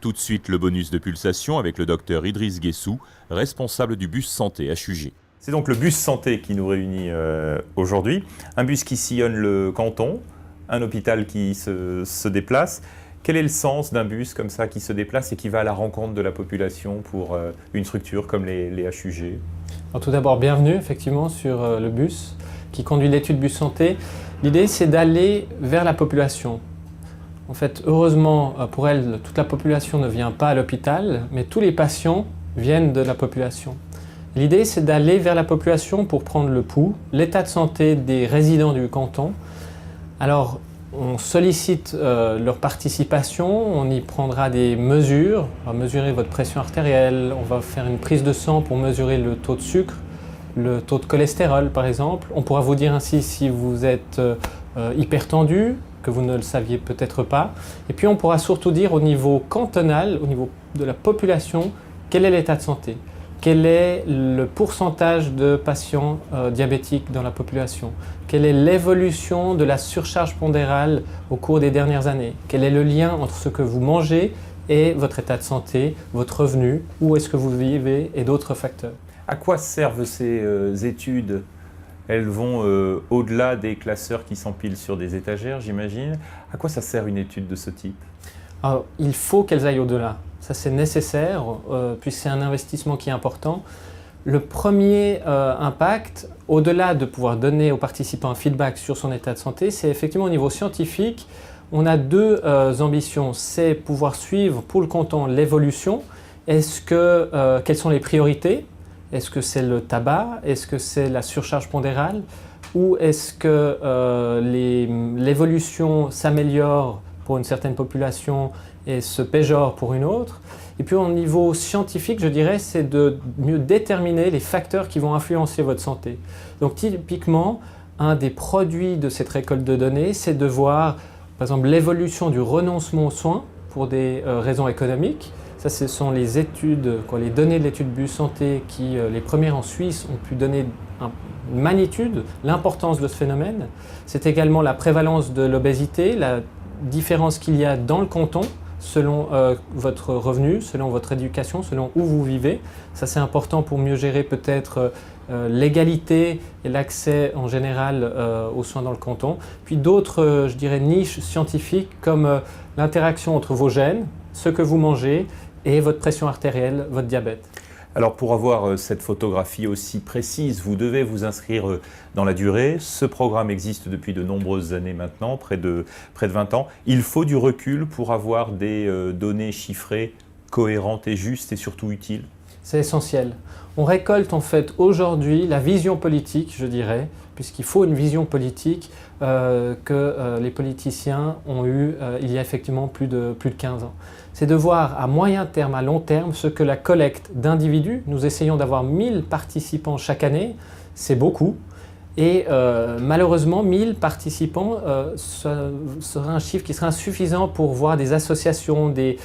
Tout de suite, le bonus de pulsation avec le docteur Idriss Guessou, responsable du bus santé HUG. C'est donc le bus santé qui nous réunit aujourd'hui. Un bus qui sillonne le canton, un hôpital qui se déplace. Quel est le sens d'un bus comme ça qui se déplace et qui va à la rencontre de la population pour une structure comme les HUG? Alors, tout d'abord, bienvenue effectivement sur le bus qui conduit l'étude bus santé. L'idée, c'est d'aller vers la population. En fait, heureusement pour elle, toute la population ne vient pas à l'hôpital, mais tous les patients viennent de la population. L'idée, c'est d'aller vers la population pour prendre le pouls, l'état de santé des résidents du canton. Alors, on sollicite leur participation, on y prendra des mesures. On va mesurer votre pression artérielle, on va faire une prise de sang pour mesurer le taux de sucre, le taux de cholestérol par exemple. On pourra vous dire ainsi si vous êtes hypertendu, que vous ne le saviez peut-être pas. Et puis on pourra surtout dire au niveau cantonal, au niveau de la population, quel est l'état de santé, quel est le pourcentage de patients diabétiques dans la population, quelle est l'évolution de la surcharge pondérale au cours des dernières années, quel est le lien entre ce que vous mangez et votre état de santé, votre revenu, où est-ce que vous vivez et d'autres facteurs. À quoi servent ces études? Elles vont au-delà des classeurs qui s'empilent sur des étagères, j'imagine. À quoi ça sert une étude de ce type? Alors, il faut qu'elles aillent au-delà. Ça, c'est nécessaire, puisque c'est un investissement qui est important. Le premier impact, au-delà de pouvoir donner aux participants un feedback sur son état de santé, c'est effectivement au niveau scientifique. On a deux ambitions. C'est pouvoir suivre pour le canton l'évolution. Quelles sont les priorités? Est-ce que c'est le tabac? Est-ce que c'est la surcharge pondérale? Ou est-ce que l'évolution s'améliore pour une certaine population et se péjore pour une autre? Et puis au niveau scientifique, je dirais, c'est de mieux déterminer les facteurs qui vont influencer votre santé. Donc typiquement, un des produits de cette récolte de données, c'est de voir par exemple l'évolution du renoncement aux soins pour des raisons économiques. Ça, ce sont les études, les données de l'étude bus santé qui, les premières en Suisse, ont pu donner une magnitude, l'importance de ce phénomène. C'est également la prévalence de l'obésité, la différence qu'il y a dans le canton selon votre revenu, selon votre éducation, selon où vous vivez. Ça, c'est important pour mieux gérer peut-être l'égalité et l'accès en général aux soins dans le canton. Puis d'autres, je dirais, niches scientifiques comme l'interaction entre vos gènes, ce que vous mangez, et votre pression artérielle, votre diabète. Alors pour avoir cette photographie aussi précise, vous devez vous inscrire dans la durée. Ce programme existe depuis de nombreuses années maintenant, près de 20 ans. Il faut du recul pour avoir des données chiffrées, cohérentes et justes et surtout utiles. C'est essentiel. On récolte en fait aujourd'hui la vision politique, je dirais, puisqu'il faut une vision politique que les politiciens ont eue il y a effectivement plus de 15 ans. C'est de voir à moyen terme, à long terme, ce que la collecte d'individus, nous essayons d'avoir 1000 participants chaque année, c'est beaucoup. Et malheureusement, 1000 participants sera un chiffre qui sera insuffisant pour voir des associations, des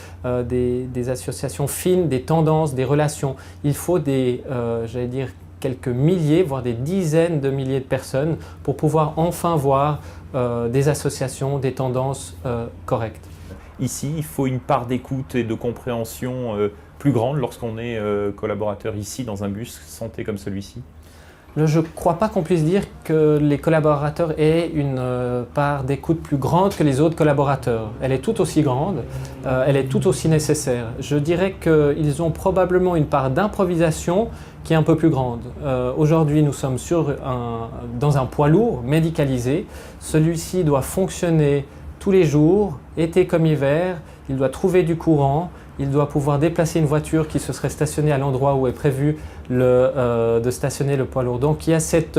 associations fines, des tendances, des relations. Il faut j'allais dire, quelques milliers, voire des dizaines de milliers de personnes pour pouvoir enfin voir des associations, des tendances correctes. Ici, il faut une part d'écoute et de compréhension plus grande lorsqu'on est collaborateur ici dans un bus santé comme celui-ci. Je ne crois pas qu'on puisse dire que les collaborateurs aient une part d'écoute plus grande que les autres collaborateurs. Elle est tout aussi grande, elle est tout aussi nécessaire. Je dirais qu'ils ont probablement une part d'improvisation qui est un peu plus grande. Aujourd'hui, nous sommes dans un poids lourd médicalisé. Celui-ci doit fonctionner tous les jours, été comme hiver. Il doit trouver du courant. Il doit pouvoir déplacer une voiture qui se serait stationnée à l'endroit où est prévu de stationner le poids lourd. Donc il y a cette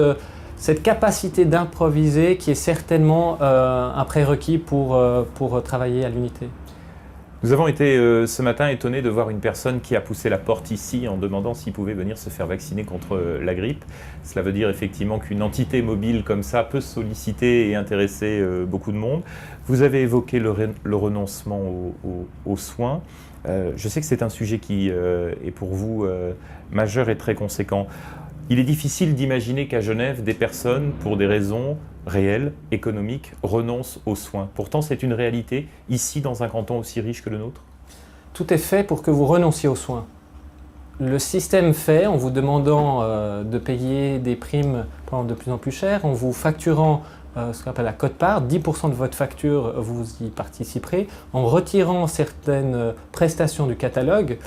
capacité d'improviser qui est certainement un prérequis pour travailler à l'unité. Nous avons été ce matin étonnés de voir une personne qui a poussé la porte ici en demandant s'il pouvait venir se faire vacciner contre la grippe. Cela veut dire effectivement qu'une entité mobile comme ça peut solliciter et intéresser beaucoup de monde. Vous avez évoqué le renoncement aux soins. Je sais que c'est un sujet qui est pour vous majeur et très conséquent. Il est difficile d'imaginer qu'à Genève, des personnes, pour des raisons réelles, économiques, renoncent aux soins. Pourtant, c'est une réalité ici, dans un canton aussi riche que le nôtre. tout est fait pour que vous renonciez aux soins. Le système fait, en vous demandant de payer des primes de plus en plus chères, en vous facturant ce qu'on appelle la quote-part, 10% de votre facture, vous y participerez, en retirant certaines prestations du catalogue.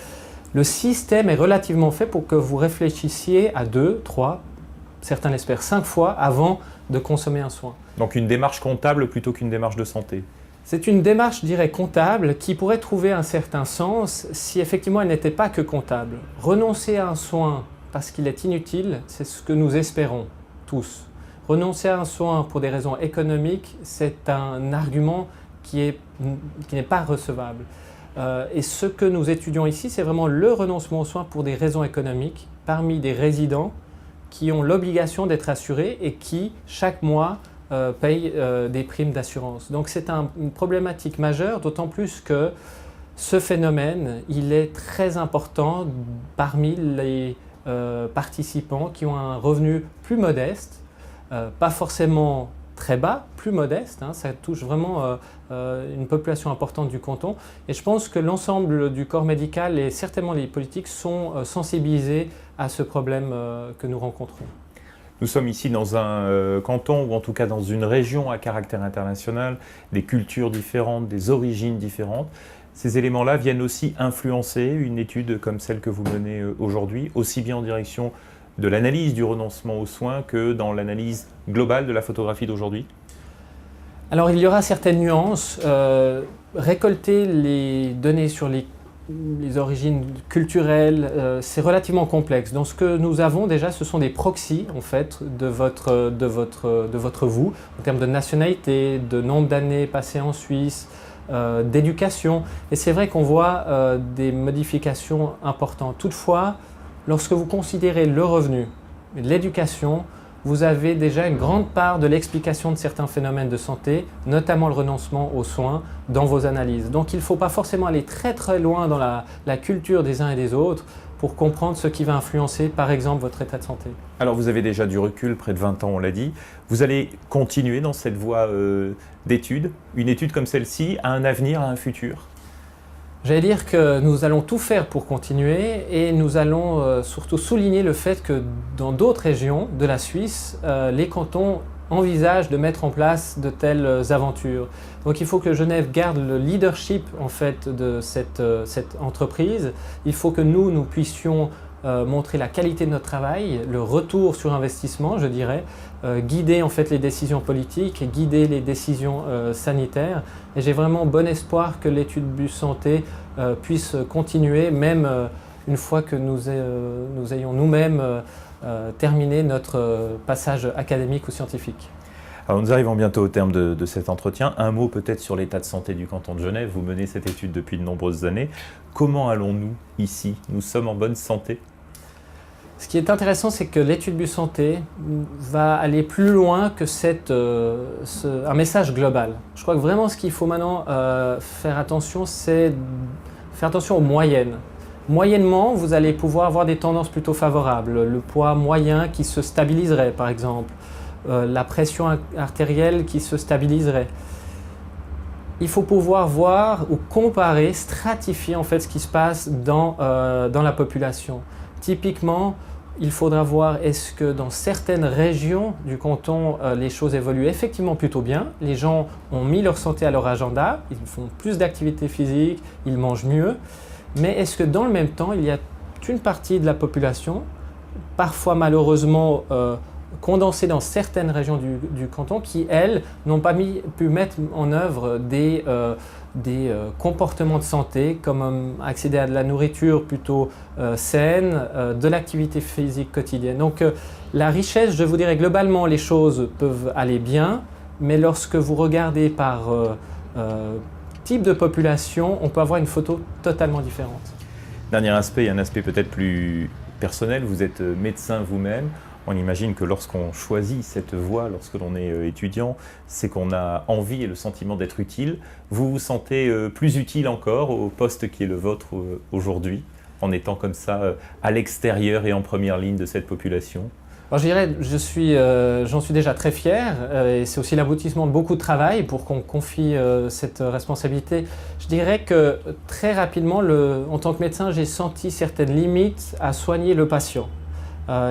Le système est relativement fait pour que vous réfléchissiez à 2, 3, certains l'espèrent 5 fois avant de consommer un soin. Donc une démarche comptable plutôt qu'une démarche de santé. C'est une démarche, je dirais, comptable qui pourrait trouver un certain sens si effectivement elle n'était pas que comptable. Renoncer à un soin parce qu'il est inutile, c'est ce que nous espérons tous. Renoncer à un soin pour des raisons économiques, c'est un argument qui n'est pas recevable. Et ce que nous étudions ici, c'est vraiment le renoncement aux soins pour des raisons économiques parmi des résidents qui ont l'obligation d'être assurés et qui, chaque mois, payent des primes d'assurance. Donc c'est une problématique majeure, d'autant plus que ce phénomène, il est très important parmi les participants qui ont un revenu plus modeste, pas forcément très bas, plus modeste, hein, ça touche vraiment une population importante du canton. Et je pense que l'ensemble du corps médical et certainement les politiques sont sensibilisés à ce problème que nous rencontrons. Nous sommes ici dans un canton, ou en tout cas dans une région à caractère international, des cultures différentes, des origines différentes. Ces éléments-là viennent aussi influencer une étude comme celle que vous menez aujourd'hui, aussi bien en direction de l'analyse du renoncement aux soins que dans l'analyse globale de la photographie d'aujourd'hui? Alors il y aura certaines nuances. Récolter les données sur les origines culturelles, c'est relativement complexe. Donc ce que nous avons déjà, ce sont des proxys en fait de votre vous, en termes de nationalité, de nombre d'années passées en Suisse, d'éducation. Et c'est vrai qu'on voit des modifications importantes. Toutefois, lorsque vous considérez le revenu et l'éducation, vous avez déjà une grande part de l'explication de certains phénomènes de santé, notamment le renoncement aux soins, dans vos analyses. Donc il ne faut pas forcément aller très très loin dans la culture des uns et des autres pour comprendre ce qui va influencer, par exemple, votre état de santé. Alors vous avez déjà du recul, près de 20 ans, on l'a dit. Vous allez continuer dans cette voie d'études. Une étude comme celle-ci a un avenir, a un futur? J'allais dire que nous allons tout faire pour continuer et nous allons surtout souligner le fait que dans d'autres régions de la Suisse, les cantons envisagent de mettre en place de telles aventures. Donc il faut que Genève garde le leadership en fait de cette entreprise. Il faut que nous puissions montrer la qualité de notre travail, le retour sur investissement, je dirais, guider en fait les décisions politiques et guider les décisions sanitaires. Et j'ai vraiment bon espoir que l'étude Bus Santé puisse continuer, même une fois que nous ayons nous-mêmes terminé notre passage académique ou scientifique. Alors nous arrivons bientôt au terme de cet entretien. Un mot peut-être sur l'état de santé du canton de Genève. Vous menez cette étude depuis de nombreuses années. Comment allons-nous ici? Nous sommes en bonne santé? Ce qui est intéressant, c'est que l'étude Bus Santé va aller plus loin que un message global. Je crois que vraiment ce qu'il faut maintenant faire attention, c'est faire attention aux moyennes. Moyennement, vous allez pouvoir avoir des tendances plutôt favorables. Le poids moyen qui se stabiliserait, par exemple. La pression artérielle qui se stabiliserait. Il faut pouvoir voir ou comparer, stratifier en fait ce qui se passe dans la population. Typiquement, il faudra voir est-ce que dans certaines régions du canton, les choses évoluent effectivement plutôt bien. Les gens ont mis leur santé à leur agenda, ils font plus d'activité physique, ils mangent mieux. Mais est-ce que dans le même temps, il y a une partie de la population, parfois malheureusement condensée dans certaines régions du canton, qui, elles, n'ont pas pu mettre en œuvre des comportements de santé comme accéder à de la nourriture plutôt saine, de l'activité physique quotidienne. Donc la richesse, je vous dirais globalement, les choses peuvent aller bien, mais lorsque vous regardez par type de population, on peut avoir une photo totalement différente. Dernier aspect, un aspect peut-être plus personnel, vous êtes médecin vous-même. On imagine que lorsqu'on choisit cette voie, lorsque l'on est étudiant, c'est qu'on a envie et le sentiment d'être utile. Vous vous sentez plus utile encore au poste qui est le vôtre aujourd'hui, en étant comme ça à l'extérieur et en première ligne de cette population? Alors, je dirais, j'en suis déjà très fier et c'est aussi l'aboutissement de beaucoup de travail pour qu'on confie cette responsabilité. Je dirais que très rapidement, en tant que médecin, j'ai senti certaines limites à soigner le patient.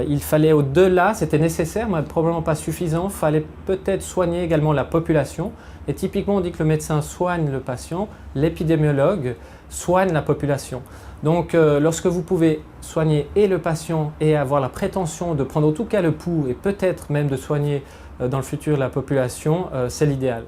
Il fallait au-delà, c'était nécessaire, mais probablement pas suffisant, il fallait peut-être soigner également la population. Et typiquement, on dit que le médecin soigne le patient, l'épidémiologue soigne la population. Donc, lorsque vous pouvez soigner et le patient et avoir la prétention de prendre en tout cas le pouls et peut-être même de soigner dans le futur la population, c'est l'idéal.